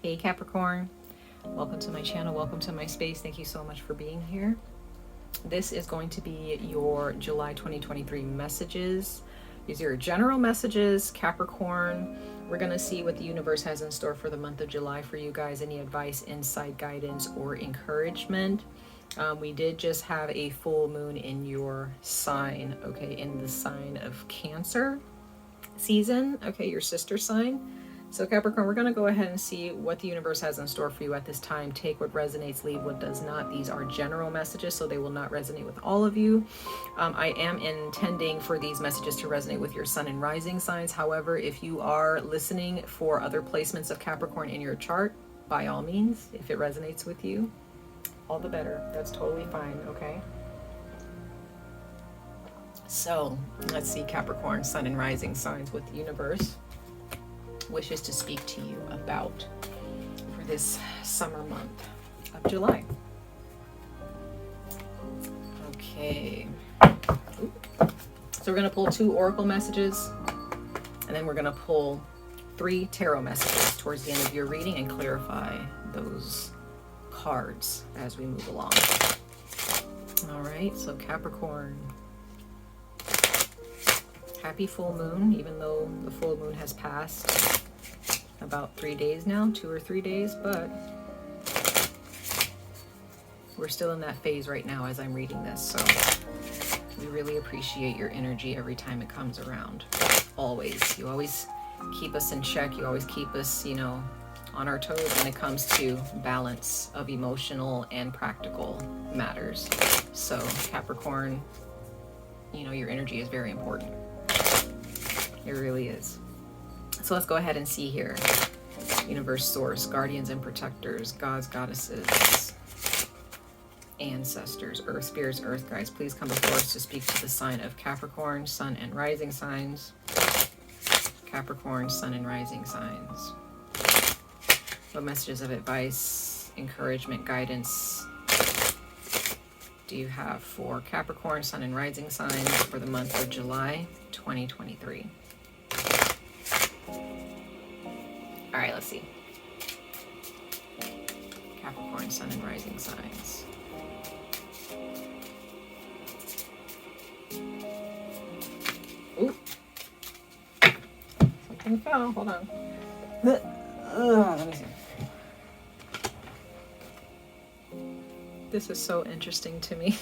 Hey Capricorn, welcome to my channel, welcome to my space. Thank you so much for being here. This is going to be your July 2023 messages. These are your general messages, Capricorn. We're going to see what the universe has in store for the month of July for you guys. Any advice, insight, guidance, or encouragement. We did just have a full moon in your sign, okay, in the sign of Cancer season, okay, your sister sign. So Capricorn, we're going to go ahead and see what the universe has in store for you at this time. Take what resonates, leave what does not. These are general messages, so they will not resonate with all of you. I am intending for these messages to resonate with your sun and rising signs. However, if you are listening for other placements of Capricorn in your chart, by all means, if it resonates with you, all the better. That's totally fine, okay? So let's see Capricorn, sun and rising signs, what the universe wishes to speak to you about for this summer month of July. Okay. So we're going to pull 2 oracle messages, and then we're going to pull 3 tarot messages towards the end of your reading and clarify those cards as we move along. All right, so Capricorn. Happy full moon, even though the full moon has passed about 3 days now, 2 or 3 days, but we're still in that phase right now as I'm reading this. So we really appreciate your energy every time it comes around. Always. You always keep us in check. You always keep us, you know, on our toes when it comes to balance of emotional and practical matters. So Capricorn, you know, your energy is very important. It really is. So let's go ahead and see here. Universe, source, guardians and protectors, gods, goddesses, ancestors, earth spirits, earth guides, please come before us to speak to the sign of Capricorn, sun and rising signs. Capricorn, sun and rising signs. What messages of advice, encouragement, guidance do you have for Capricorn, sun and rising signs for the month of July 2023? All right, let's see. Capricorn, sun and rising signs. Ooh. Something fell. Hold on. Let me see. This is so interesting to me.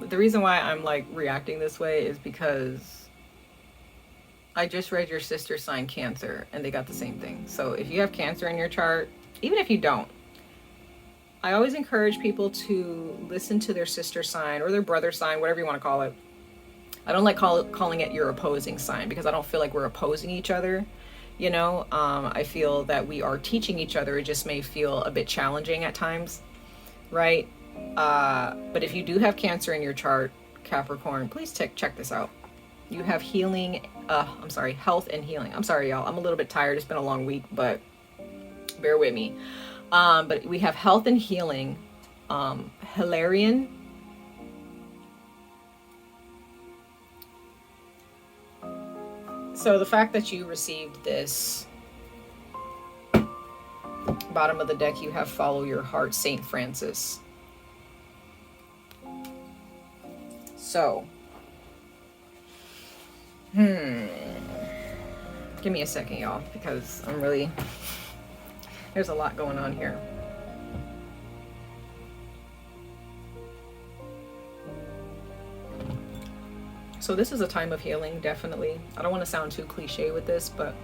The reason why I'm like reacting this way is because I just read your sister sign Cancer and they got the same thing. So if you have Cancer in your chart, even if you don't, I always encourage people to listen to their sister sign or their brother sign, whatever you want to call it. I don't like calling it your opposing sign because I don't feel like we're opposing each other. You know, I feel that we are teaching each other. It just may feel a bit challenging at times, right? But if you do have Cancer in your chart, Capricorn, please check this out. You have healing, health and healing. I'm sorry, y'all. I'm a little bit tired. It's been a long week, but bear with me. But we have health and healing, Hilarion. So the fact that you received this, bottom of the deck, you have follow your heart, Saint Francis. So, give me a second, y'all, because there's a lot going on here. So this is a time of healing, definitely. I don't want to sound too cliche with this, but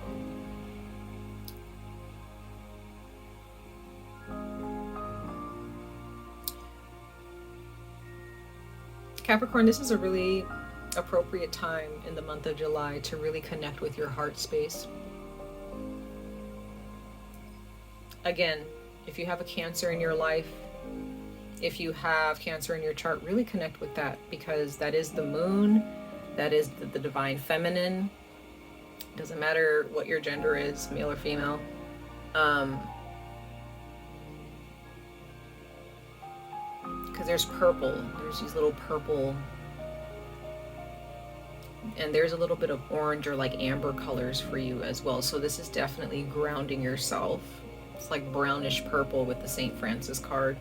Capricorn, this is a really appropriate time in the month of July to really connect with your heart space. Again, if you have a Cancer in your life, if you have Cancer in your chart, really connect with that, because that is the moon. That is the divine feminine. Doesn't matter what your gender is, male or female. Because there's purple. There's these little purple And there's a little bit of orange or like amber colors for you as well. So this is definitely grounding yourself. It's like brownish purple with the St. Francis card.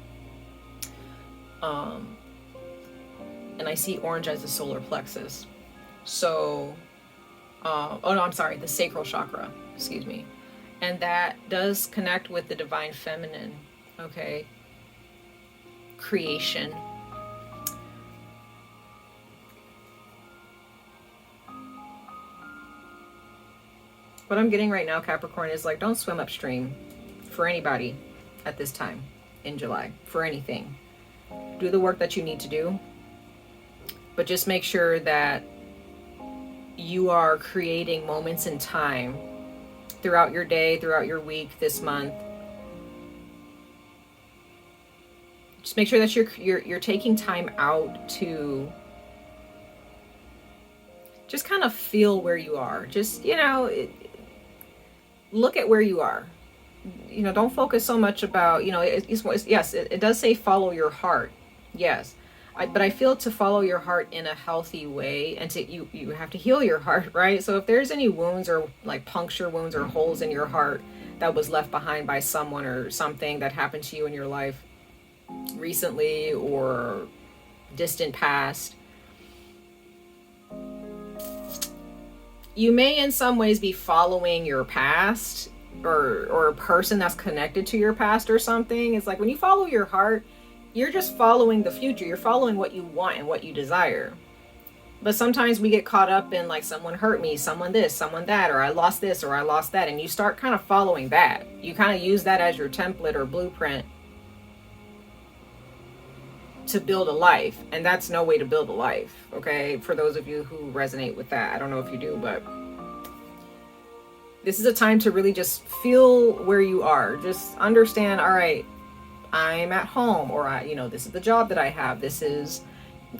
And I see orange as the solar plexus. So, oh no, I'm sorry, the sacral chakra, excuse me. And that does connect with the divine feminine, okay? Creation. What I'm getting right now, Capricorn, is like, don't swim upstream for anybody at this time in July, for anything. Do the work that you need to do, but just make sure that you are creating moments in time throughout your day, throughout your week, this month. Just make sure that you're taking time out to just kind of feel where you are. Just, you know, look at where you are. You know, don't focus so much about, you know, yes, it does say follow your heart. Yes. But I feel to follow your heart in a healthy way, and to you have to heal your heart, right? So if there's any wounds or like puncture wounds or holes in your heart that was left behind by someone or something that happened to you in your life recently or distant past, you may in some ways be following your past or a person that's connected to your past or something. It's like when you follow your heart, you're just following the future. You're following what you want and what you desire. But sometimes we get caught up in like, someone hurt me, someone this, someone that, or I lost this, or I lost that. And you start kind of following that. You kind of use that as your template or blueprint to build a life. And that's no way to build a life. Okay. For those of you who resonate with that, I don't know if you do, but this is a time to really just feel where you are. Just understand, all right, I'm at home, or this is the job that I have. Is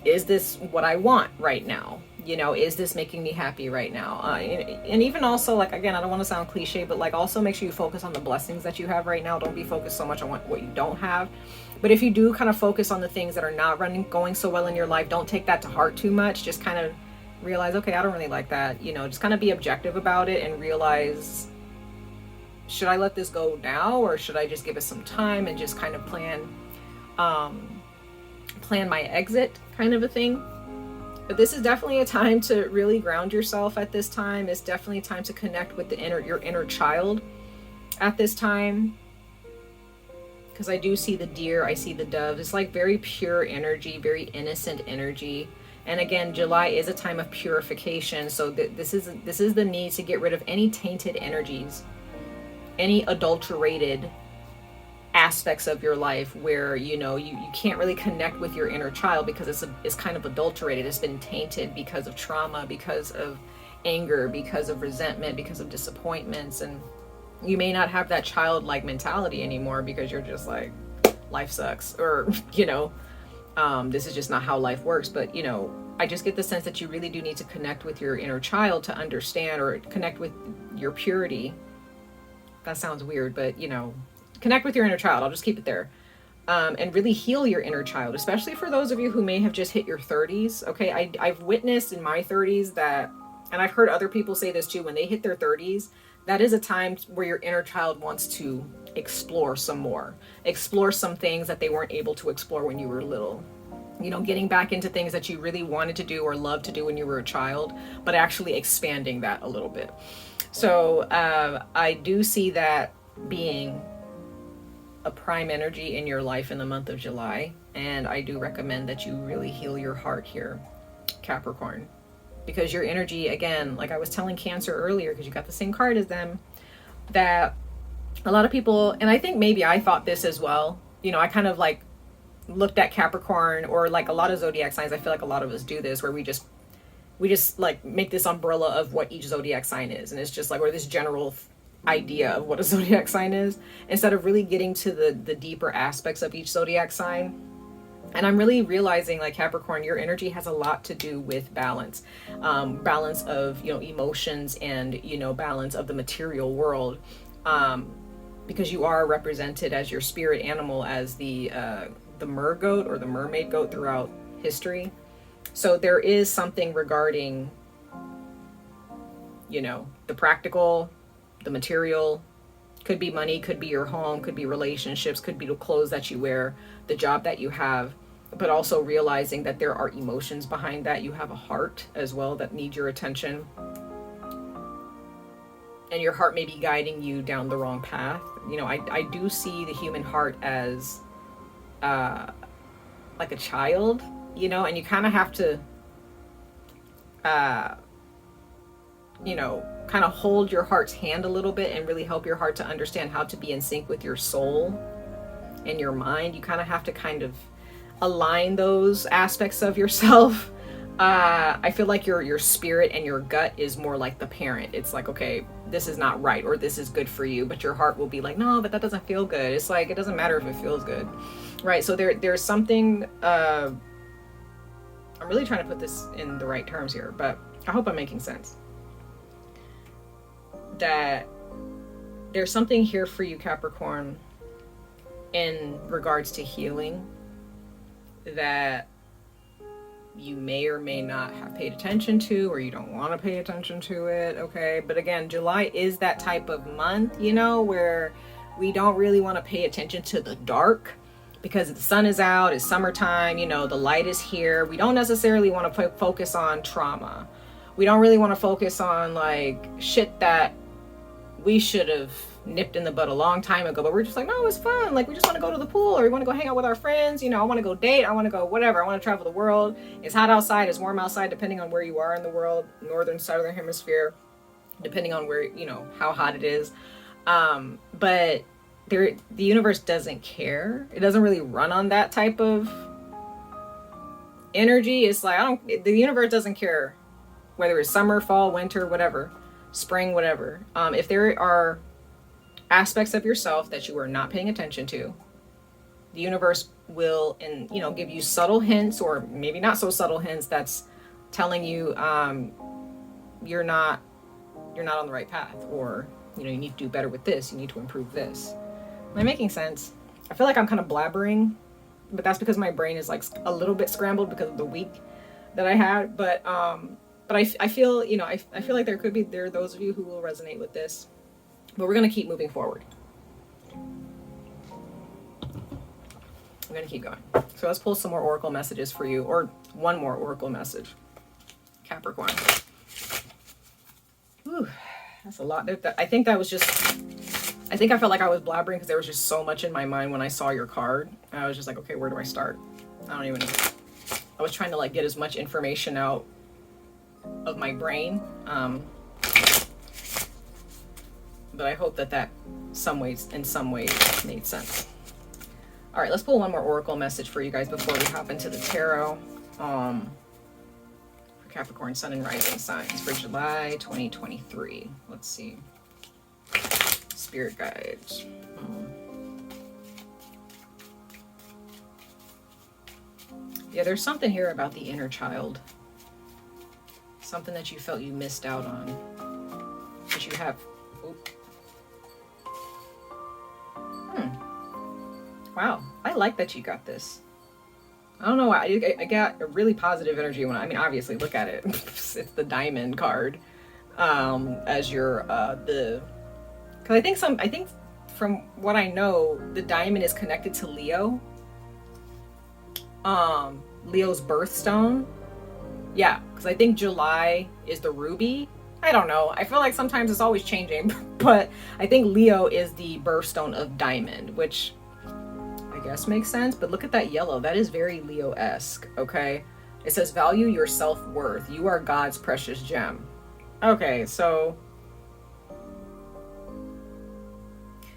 this what I want right now? You know, is this making me happy right now? And even also, like, again, I don't want to sound cliche, but like, also make sure you focus on the blessings that you have right now. Don't be focused so much on what you don't have. But if you do kind of focus on the things that are not going so well in your life, don't take that to heart too much. Just kind of realize, okay, I don't really like that. You know, just kind of be objective about it and realize, should I let this go now, or should I just give it some time and just kind of plan my exit, kind of a thing. But this is definitely a time to really ground yourself at this time. It's definitely a time to connect with your inner child at this time. Because I do see the deer, I see the doves. It's like very pure energy, very innocent energy. And again, July is a time of purification. So this is the need to get rid of any tainted energies, any adulterated aspects of your life where, you know, you can't really connect with your inner child because it's kind of adulterated. It's been tainted because of trauma, because of anger, because of resentment, because of disappointments. And you may not have that childlike mentality anymore because you're just like, life sucks, or, you know, this is just not how life works. But, you know, I just get the sense that you really do need to connect with your inner child to understand, or connect with your purity. That sounds weird, but, you know, connect with your inner child. I'll just keep it there. And really heal your inner child, especially for those of you who may have just hit your 30s. Okay, I've witnessed in my 30s that, and I've heard other people say this too, when they hit their 30s, that is a time where your inner child wants to explore some more. Explore some things that they weren't able to explore when you were little. You know, getting back into things that you really wanted to do or loved to do when you were a child, but actually expanding that a little bit. So I do see that being a prime energy in your life in the month of July. And I do recommend that you really heal your heart here, Capricorn, because your energy, again, like I was telling Cancer earlier, because you got the same card as them, that a lot of people, and I think maybe I thought this as well, you know, I kind of like looked at Capricorn, or like a lot of zodiac signs, I feel like a lot of us do this, where we just like make this umbrella of what each zodiac sign is. And it's just like, or this general idea of what a zodiac sign is, instead of really getting to the deeper aspects of each zodiac sign. And I'm really realizing, like, Capricorn, your energy has a lot to do with balance, balance of, you know, emotions, and, you know, balance of the material world, because you are represented as your spirit animal as the mer goat, or the mermaid goat, throughout history. So there is something regarding you know, the practical, the material, could be money, could be your home, could be relationships, could be the clothes that you wear, the job that you have, but also realizing that there are emotions behind that. You have a heart as well that needs your attention. And your heart may be guiding you down the wrong path. You know, I do see the human heart as like a child, you know, and you kind of have to, you know, kind of hold your heart's hand a little bit and really help your heart to understand how to be in sync with your soul and your mind. You kind of have to kind of align those aspects of yourself. I feel like your spirit and your gut is more like the parent. It's like, okay, this is not right, or this is good for you, but your heart will be like, no, but that doesn't feel good. It's like, it doesn't matter if it feels good, right? So there's something, I'm really trying to put this in the right terms here, but I hope I'm making sense. That there's something here for you, Capricorn, in regards to healing that you may or may not have paid attention to, or you don't want to pay attention to it, okay? But again, July is that type of month, you know, where we don't really want to pay attention to the dark because the sun is out, it's summertime, you know, the light is here. We don't necessarily want to focus on trauma. We don't really want to focus on like shit that we should have nipped in the bud a long time ago, but we're just like, no, it's fun. Like, we just want to go to the pool, or we want to go hang out with our friends. You know, I want to go date. I want to go whatever. I want to travel the world. It's hot outside. It's warm outside, depending on where you are in the world, northern, southern hemisphere, depending on where, you know, how hot it is. But the universe doesn't care. It doesn't really run on that type of energy. It's like, the universe doesn't care whether it's summer, fall, winter, whatever, spring, whatever. If there are aspects of yourself that you are not paying attention to, the universe will, and you know, give you subtle hints, or maybe not so subtle hints, that's telling you you're not on the right path, or you know, you need to do better with this, you need to improve this. Am I making sense? I feel like I'm kind of blabbering, but that's because my brain is like a little bit scrambled because of the week that I had. But I feel, you know, I feel like there are those of you who will resonate with this. But we're going to keep moving forward. I'm going to keep going. So let's pull some more oracle messages for you, or one more oracle message. Capricorn. Ooh, that's a lot. I think that was just, I think I felt like I was blabbering because there was just so much in my mind when I saw your card. And I was just like, okay, where do I start? I don't even know. I was trying to like get as much information out of my brain. But I hope that in some ways made sense. All right, let's pull one more oracle message for you guys before we hop into the tarot. For Capricorn, Sun and Rising signs for July 2023. Let's see. Spirit guides. Yeah, there's something here about the inner child. Something that you felt you missed out on. That you have. Wow, I like that you got this. I don't know why. I got a really positive energy when I mean, obviously, look at it. It's the diamond card as your because I think from what I know, the diamond is connected to Leo. Leo's birthstone. Yeah, because I think July is the ruby. I don't know. I feel like sometimes it's always changing, but I think Leo is the birthstone of diamond, which I guess makes sense. But look at that yellow. That is very Leo-esque, okay? It says, value your self-worth. You are God's precious gem. Okay, so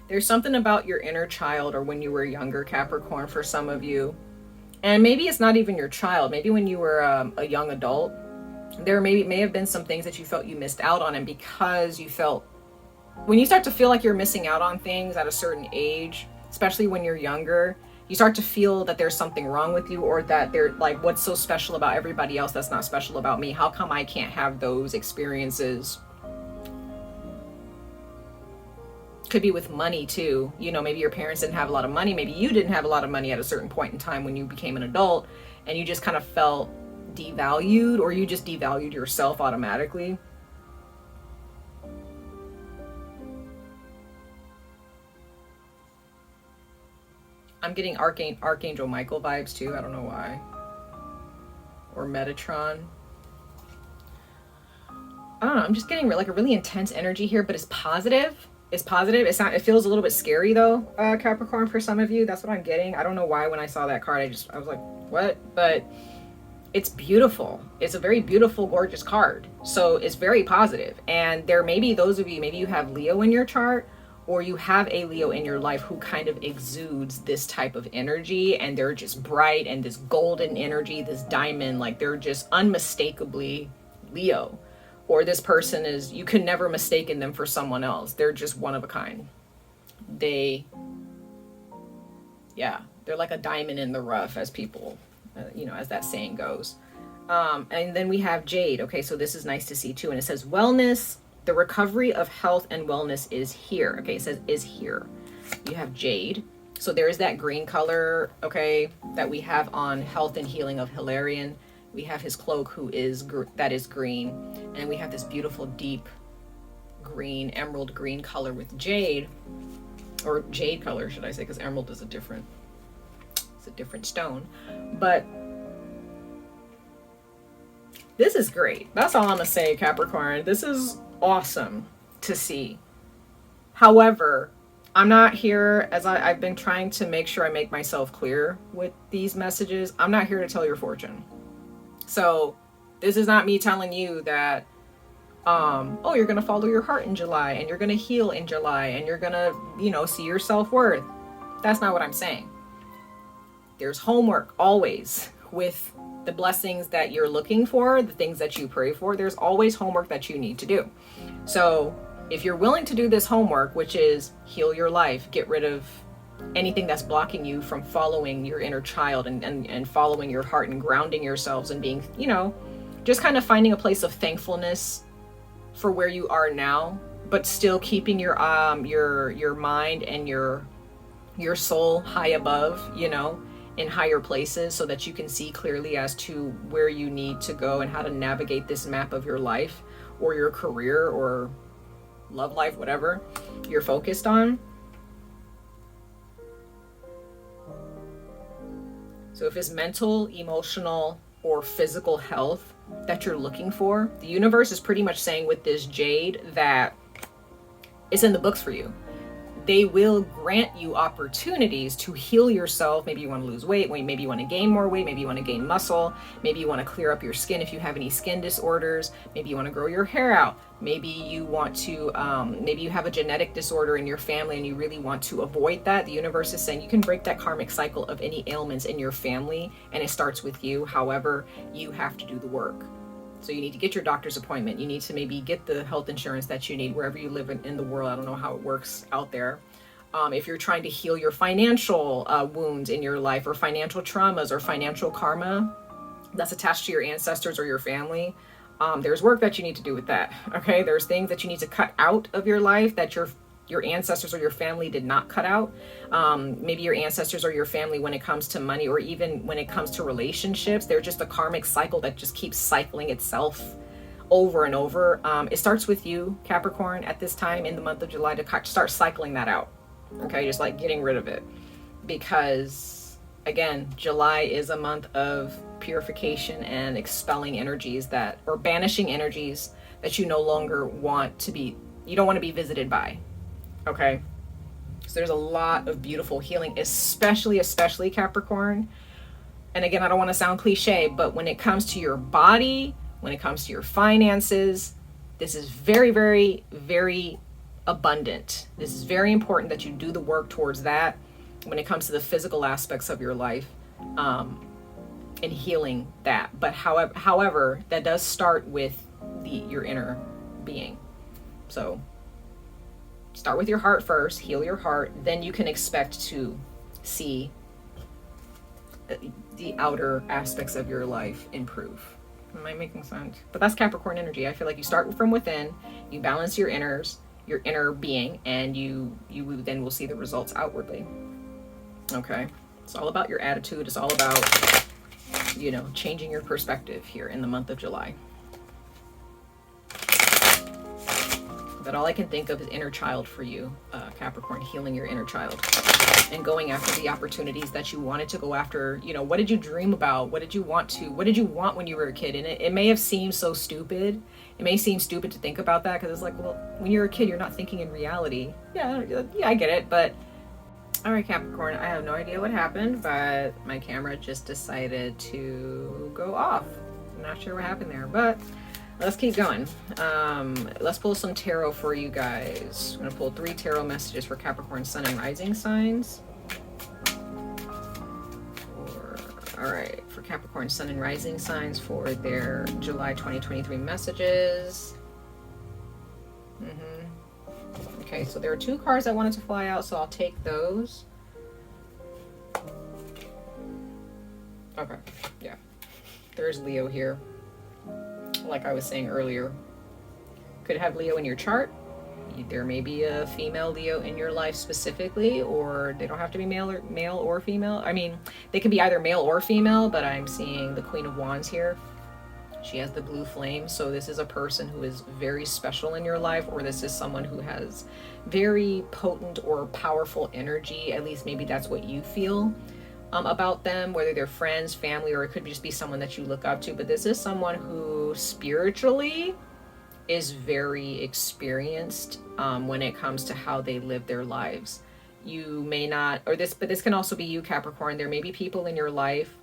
there's something about your inner child, or when you were younger, Capricorn, for some of you. And maybe it's not even your child. Maybe when you were a young adult, there may have been some things that you felt you missed out on. And because you felt, when you start to feel like you're missing out on things at a certain age, especially when you're younger, you start to feel that there's something wrong with you, or that they're like, what's so special about everybody else that's not special about me? How come I can't have those experiences? Could be with money too. You know, maybe your parents didn't have a lot of money. Maybe you didn't have a lot of money at a certain point in time when you became an adult, and you just kind of felt devalued, or you just devalued yourself automatically. I'm getting Archangel Michael vibes too. I don't know why. Or Metatron. I don't know. I'm just getting like a really intense energy here, but it's positive. It's positive. It feels a little bit scary though, Capricorn, for some of you. That's what I'm getting. I don't know why when I saw that card, I was like, what? But it's beautiful. It's a very beautiful, gorgeous card. So it's very positive. And there may be those of you, maybe you have Leo in your chart, or you have a Leo in your life who kind of exudes this type of energy, and they're just bright and this golden energy, this diamond, like they're just unmistakably Leo. Or this person is, you can never mistaken them for someone else. They're just one of a kind. They're like a diamond in the rough, as people, as that saying goes. And then we have Jade. Okay, so this is nice to see too. And it says wellness, the recovery of health and wellness is here. Okay, it says is here. You have Jade. So there is that green color, okay, that we have on Health and Healing of Hilarion. We have his cloak that is green. And we have this beautiful deep green, emerald green color with jade, or jade color, should I say, because emerald is a different stone. But this is great. That's all I'm gonna say, Capricorn. This is awesome to see. However, I'm not here, as I've been trying to make sure I make myself clear with these messages. I'm not here to tell your fortune. So this is not me telling you that, you're going to follow your heart in July, and you're going to heal in July, and you're going to, see your self-worth. That's not what I'm saying. There's homework always with the blessings that you're looking for, the things that you pray for. There's always homework that you need to do. So if you're willing to do this homework, which is heal your life, get rid of anything that's blocking you from following your inner child and following your heart and grounding yourselves and being, just kind of finding a place of thankfulness for where you are now, but still keeping your mind and your soul high above, in higher places, so that you can see clearly as to where you need to go and how to navigate this map of your life or your career or love life, whatever you're focused on. So if it's mental, emotional, or physical health that you're looking for, the universe is pretty much saying with this jade that it's in the books for you. They will grant you opportunities to heal yourself. Maybe you want to lose weight, maybe you want to gain more weight, maybe you want to gain muscle, maybe you want to clear up your skin if you have any skin disorders, maybe you want to grow your hair out, maybe you want to, maybe you have a genetic disorder in your family and you really want to avoid that. The universe is saying you can break that karmic cycle of any ailments in your family, and it starts with you. However, you have to do the work. So you need to get your doctor's appointment. You need to maybe get the health insurance that you need wherever you live in the world. I don't know how it works out there. If you're trying to heal your financial wounds in your life, or financial traumas, or financial karma that's attached to your ancestors or your family, there's work that you need to do with that. Okay, there's things that you need to cut out of your life that your ancestors or your family did not cut out. Maybe your ancestors or your family, when it comes to money, or even when it comes to relationships, they're just a karmic cycle that just keeps cycling itself over and over. It starts with you, Capricorn, at this time in the month of July to start cycling that out. Okay, just like getting rid of it, because again, July is a month of purification and expelling energies or banishing energies that you no longer want to be, you don't want to be visited by. Okay, so there's a lot of beautiful healing, especially Capricorn. And again, I don't want to sound cliche, but when it comes to your body, when it comes to your finances, this is very, very, very abundant. This is very important that you do the work towards that when it comes to the physical aspects of your life, and healing that. But however, that does start with your inner being. So start with your heart first, heal your heart, then you can expect to see the outer aspects of your life improve. Am I making sense? But that's Capricorn energy. I feel like you start from within, you balance your inner being, and you then will see the results outwardly. Okay, it's all about your attitude. It's all about, changing your perspective here in the month of July. But all I can think of is inner child for you, Capricorn, healing your inner child and going after the opportunities that you wanted to go after. You know, what did you dream about? What did you want when you were a kid? And it may have seemed so stupid. It may seem stupid to think about that because it's like, well, when you're a kid, you're not thinking in reality. Yeah, I get it. But all right, Capricorn, I have no idea what happened, but my camera just decided to go off. I'm not sure what happened there, but let's keep going. Let's pull some tarot for you guys. I'm going to pull 3 tarot messages for Capricorn Sun and Rising signs. All right, for Capricorn Sun and Rising signs for their July 2023 messages. Okay, so there are 2 cards I wanted to fly out, so I'll take those. Okay, yeah. There's Leo here. Like I was saying earlier, could have Leo in your chart. There may be a female Leo in your life specifically, or they don't have to be male or female. I mean, they can be either male or female, but I'm seeing the Queen of Wands here. She has the blue flame, so this is a person who is very special in your life, or this is someone who has very potent or powerful energy. At least maybe that's what you feel about them, whether they're friends, family, or it could just be someone that you look up to. But this is someone who spiritually is very experienced when it comes to how they live their lives. You may not, but this can also be you, Capricorn. There may be people in your life,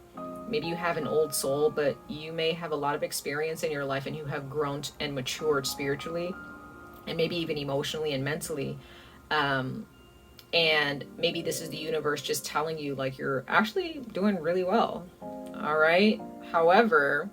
maybe you have an old soul, but you may have a lot of experience in your life and you have grown and matured spiritually and maybe even emotionally and mentally. And maybe this is the universe just telling you like you're actually doing really well. All right. However,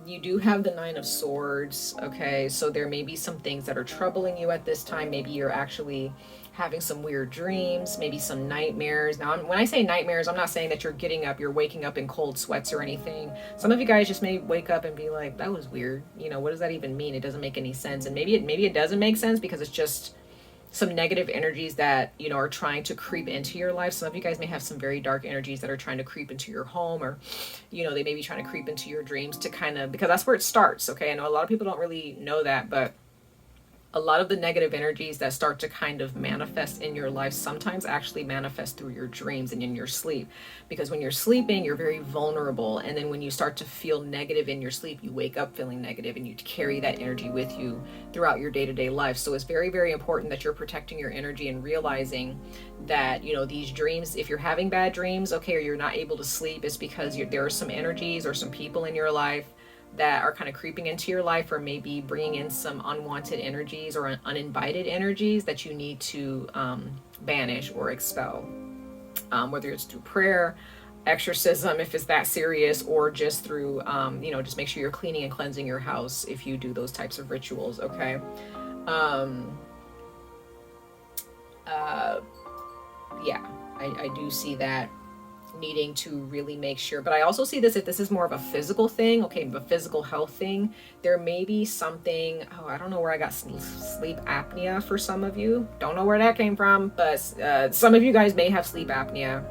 you do have the 9 of Swords. Okay. So there may be some things that are troubling you at this time. Maybe you're actually having some weird dreams, maybe some nightmares. Now, when I say nightmares, I'm not saying that you're waking up in cold sweats or anything. Some of you guys just may wake up and be like, that was weird. You know, what does that even mean? It doesn't make any sense. And maybe it doesn't make sense because it's just some negative energies that, you know, are trying to creep into your life. Some of you guys may have some very dark energies that are trying to creep into your home, or, you know, they may be trying to creep into your dreams to kind of, because that's where it starts. Okay. I know a lot of people don't really know that, but a lot of the negative energies that start to kind of manifest in your life sometimes actually manifest through your dreams and in your sleep. Because when you're sleeping, you're very vulnerable. And then when you start to feel negative in your sleep, you wake up feeling negative and you carry that energy with you throughout your day-to-day life. So it's very, very important that you're protecting your energy and realizing that, you know, these dreams, if you're having bad dreams, okay, or you're not able to sleep, it's because there are some energies or some people in your life that are kind of creeping into your life, or maybe bringing in some unwanted energies or uninvited energies that you need to banish or expel, whether it's through prayer, exorcism, if it's that serious, or just through, you know, just make sure you're cleaning and cleansing your house if you do those types of rituals. Okay. Yeah, I do see that needing to really make sure, but I also see this, if this is more of a physical thing, okay, a physical health thing, there may be something, I don't know where I got sleep apnea for some of you, don't know where that came from, but some of you guys may have sleep apnea.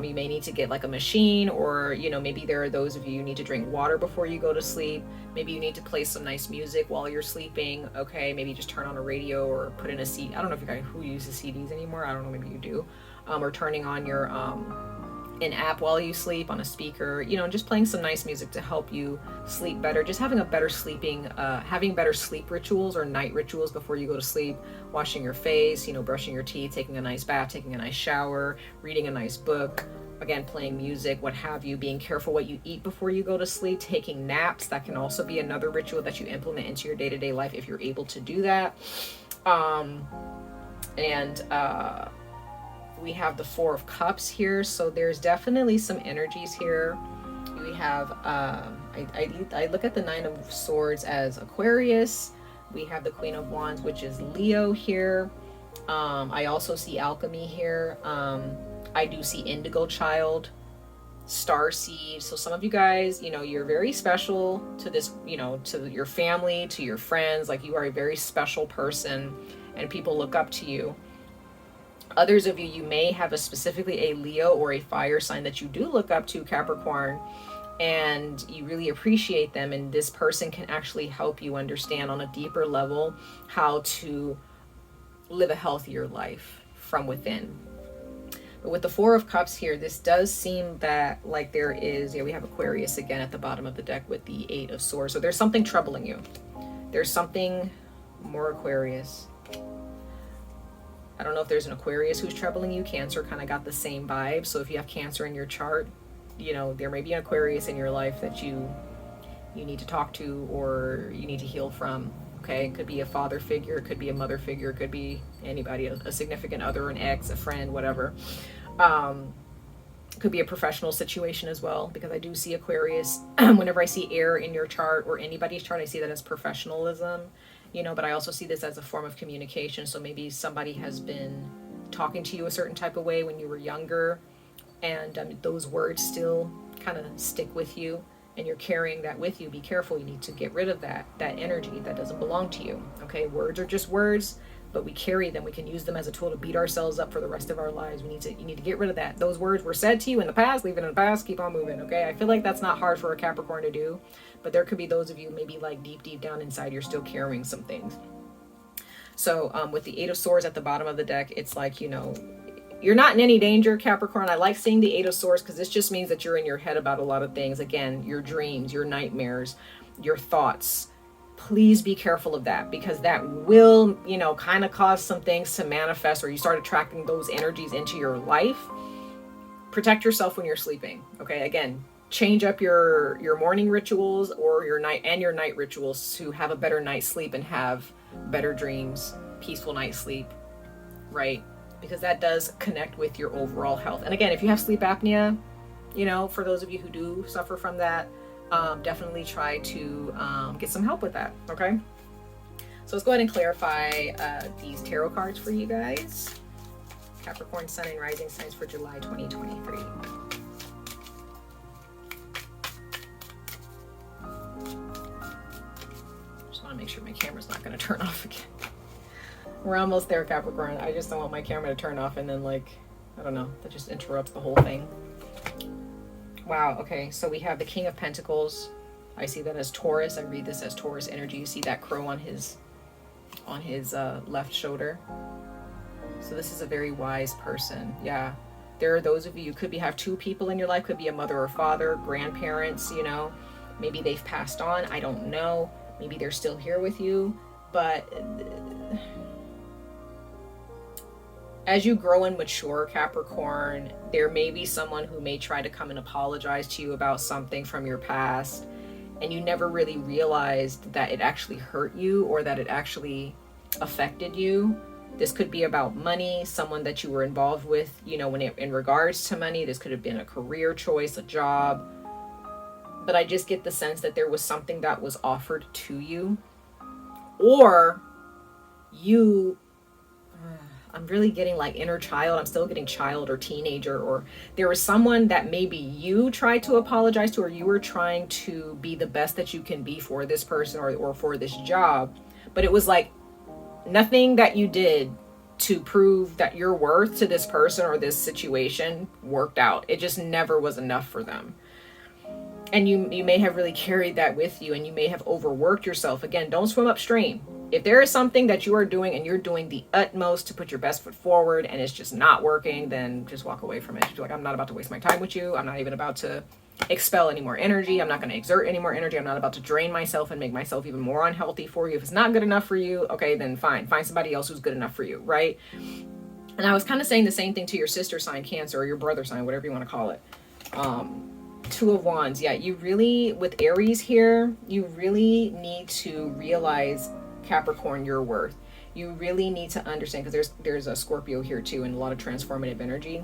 You may need to get like a machine, or, you know, maybe there are those of you need to drink water before you go to sleep. Maybe you need to play some nice music while you're sleeping. Okay, maybe just turn on a radio or put in a CD. I don't know if you guys who uses CDs anymore. I don't know, maybe you do. Or turning on your an app while you sleep on a speaker, you know, just playing some nice music to help you sleep better. Just having a better having better sleep rituals or night rituals before you go to sleep, washing your face, you know, brushing your teeth, taking a nice bath, taking a nice shower, reading a nice book, again, playing music, what have you, being careful what you eat before you go to sleep, taking naps. That can also be another ritual that you implement into your day-to-day life if you're able to do that. We have the 4 of Cups here, so there's definitely some energies here. We have, I look at the 9 of Swords as Aquarius. We have the Queen of Wands, which is Leo here. I also see alchemy here. I do see indigo child, star seed. So some of you guys, you know, you're very special to this, you know, to your family, to your friends. Like, you are a very special person and people look up to you. Others of you, you may have specifically a Leo or a fire sign that you do look up to, Capricorn. and you really appreciate them, and this person can actually help you understand on a deeper level how to live a healthier life from within. But with the Four of Cups here, this does seem that like there is, yeah, we have Aquarius again at the bottom of the deck with the Eight of Swords. So there's something troubling you. There's something more Aquarius. I don't know if there's an Aquarius who's troubling you. Cancer kind of got the same vibe. So if you have Cancer in your chart, you know, there may be an Aquarius in your life that you need to talk to or you need to heal from. Okay, it could be a father figure, it could be a mother figure, it could be anybody, a significant other, an ex, a friend, whatever. Could be a professional situation as well, because I do see Aquarius. Whenever I see air in your chart or anybody's chart, I see that as professionalism, you know, but I also see this as a form of communication. So maybe somebody has been talking to you a certain type of way when you were younger, and those words still kind of stick with you, and you're carrying that with you. Be careful. You need to get rid of that energy that doesn't belong to you. Okay, words are just words, but we carry them. We can use them as a tool to beat ourselves up for the rest of our lives. You need to get rid of that. Those words were said to you in the past. Leave it in the past. Keep on moving. Okay, I feel like that's not hard for a Capricorn to do, but there could be those of you maybe like deep down inside you're still carrying some things. So with the Eight of Swords at the bottom of the deck, it's like, you know, you're not in any danger, Capricorn. I like seeing the Eight of Swords because this just means that you're in your head about a lot of things. Again, your dreams, your nightmares, your thoughts. Please be careful of that, because that will, you know, kind of cause some things to manifest, or you start attracting those energies into your life. Protect yourself when you're sleeping. Okay, again, change up your morning rituals or your night rituals to have a better night's sleep and have better dreams, peaceful night's sleep, right? Because that does connect with your overall health. And again, if you have sleep apnea, you know, for those of you who do suffer from that, definitely try to get some help with that, okay? So let's go ahead and clarify these tarot cards for you guys. Capricorn, Sun, and Rising signs for July 2023. Just want to make sure my camera's not going to turn off again. We're almost there, Capricorn. I just don't want my camera to turn off and then, like, I don't know, that just interrupts the whole thing. Wow, okay, so we have the King of Pentacles. I see that as Taurus. I read this as Taurus energy. You see that crow on his left shoulder. So this is a very wise person. Yeah, there are those of you could have two people in your life. Could be a mother or father, grandparents, you know. Maybe they've passed on. I don't know. Maybe they're still here with you. But as you grow and mature, Capricorn, there may be someone who may try to come and apologize to you about something from your past, and you never really realized that it actually hurt you or that it actually affected you. This could be about money, someone that you were involved with, you know, in regards to money. This could have been a career choice, a job. But I just get the sense that there was something that was offered to you, or you... I'm really getting like inner child. I'm still getting child or teenager, or there was someone that maybe you tried to apologize to, or you were trying to be the best that you can be for this person or for this job. But it was like nothing that you did to prove that your worth to this person or this situation worked out. It just never was enough for them. And you may have really carried that with you, and you may have overworked yourself. Again, don't swim upstream. If there is something that you are doing and you're doing the utmost to put your best foot forward and it's just not working, then just walk away from it. Just be like, I'm not about to waste my time with you. I'm not even about to expel any more energy. I'm not going to exert any more energy. I'm not about to drain myself and make myself even more unhealthy for you. If it's not good enough for you, okay, then fine. Find somebody else who's good enough for you, right? And I was kind of saying the same thing to your sister sign, Cancer, or your brother sign, whatever you want to call it. Two of Wands. Yeah, you really, with Aries here, you really need to realize, Capricorn, your worth. You really need to understand, because there's a Scorpio here too, and a lot of transformative energy.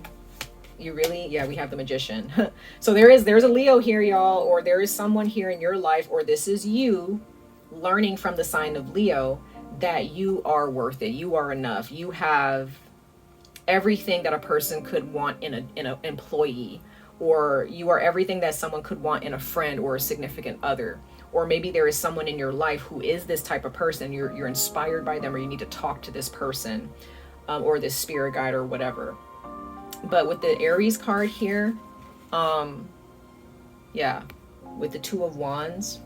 You really, yeah, we have the Magician. So there's a Leo here, y'all, or there is someone here in your life, or this is you learning from the sign of Leo that you are worth it. You are enough. You have everything that a person could want in an employee, or you are everything that someone could want in a friend or a significant other. Or maybe there is someone in your life who is this type of person. You're inspired by them, or you need to talk to this person, or this spirit guide or whatever. But with the Aries card here, yeah, with the Two of Wands,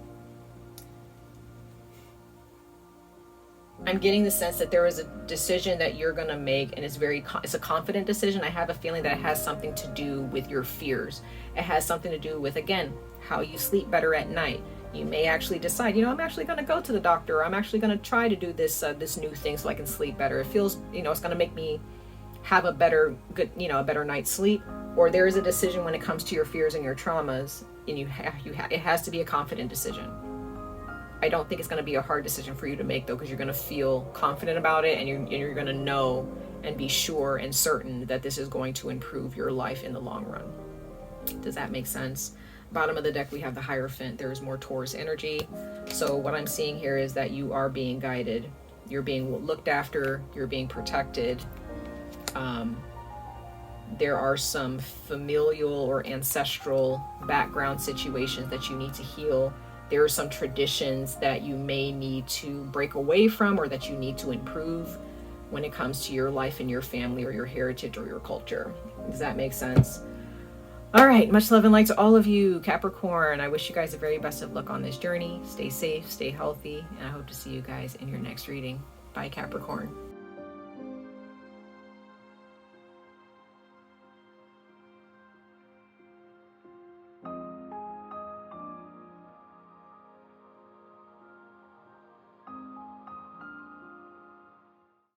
I'm getting the sense that there is a decision that you're going to make, and it's a confident decision. I have a feeling that it has something to do with your fears. It has something to do with, again, how you sleep better at night. You may actually decide, I'm actually going to go to the doctor. Or I'm actually going to try to do this new thing so I can sleep better. It feels, it's going to make me have a better night's sleep. Or there is a decision when it comes to your fears and your traumas, and it has to be a confident decision. I don't think it's going to be a hard decision for you to make, though, because you're going to feel confident about it, and you're going to know and be sure and certain that this is going to improve your life in the long run. Does that make sense? Bottom of the deck, we have the Hierophant. There's more Taurus energy. So what I'm seeing here is that you are being guided. You're being looked after. You're being protected. There are some familial or ancestral background situations that you need to heal. There are some traditions that you may need to break away from, or that you need to improve when it comes to your life and your family or your heritage or your culture. Does that make sense? All right, much love and light to all of you, Capricorn. I wish you guys the very best of luck on this journey. Stay safe, stay healthy, and I hope to see you guys in your next reading. Bye, Capricorn.